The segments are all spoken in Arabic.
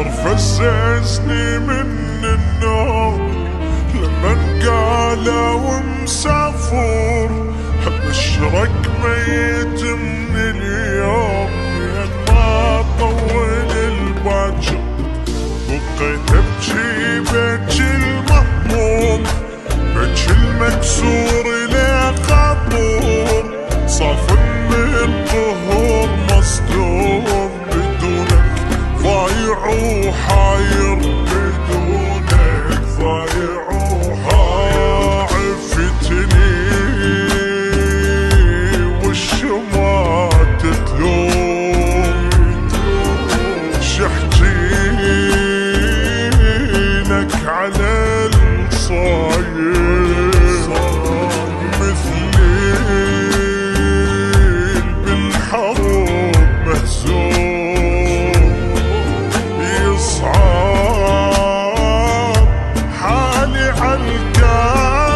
فززني من النوم لمن قالوا مسافر، ابشرك ميت من اليوم لين ما طول الباجر. بقيت ابجي بجي المهموم، بجي المكسور لا خاطر، صاف من ظهور مصدوم بدونك ضايع وحاير، بدونك ضايع وحاير. عفتني والشمعة تتلوم، شحتي لك على الصاير، مثلي بالحروب مهزوم، يصعب حالي عالكافور.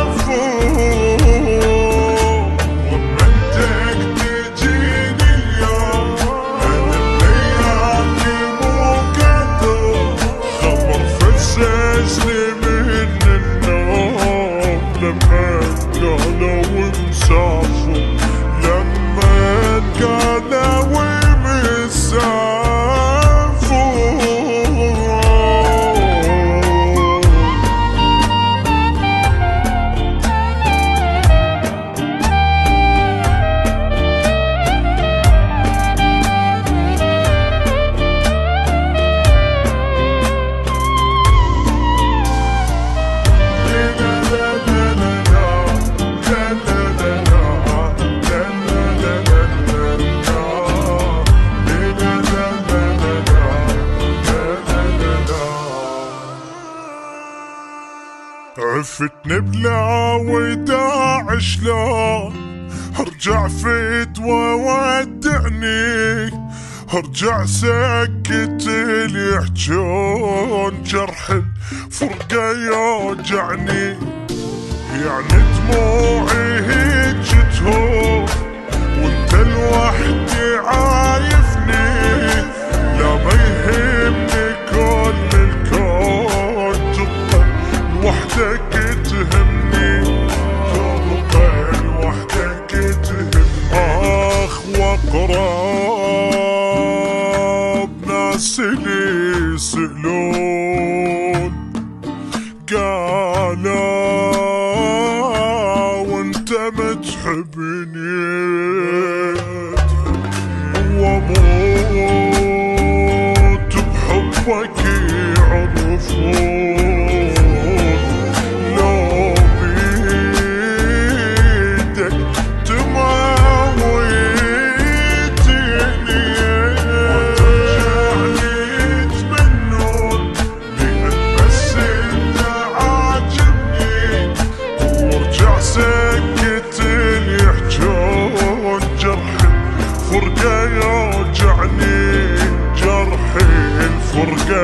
ومنتك تجيني اليوم انا بليالي مو قادر، خبر فززني من النوم لما قالوا مسافر، لما قالوا مسافر. عفتني بلا وداع شلون ارجع فدوى ودعني، ارجع سكت اللي يحجون، جرح الفرقة يوجعني. يعني دموعي هجتهم وانت لوحدي عايفني، لا ما يهمني كل الكون، تبقى لوحدك تهمني، تبقى لوحدك تهمني. اخ واقرب ناس اللي يسألون، قالوا وانت ما تحبني، واموت بحبك يعرفون، لو بيدك تموتني وترجعني يتمنون، لأن بس انت عاجبني، وارجع سكت اللي يحجون، جرح الفرقة يوجعني، جرح الفرقة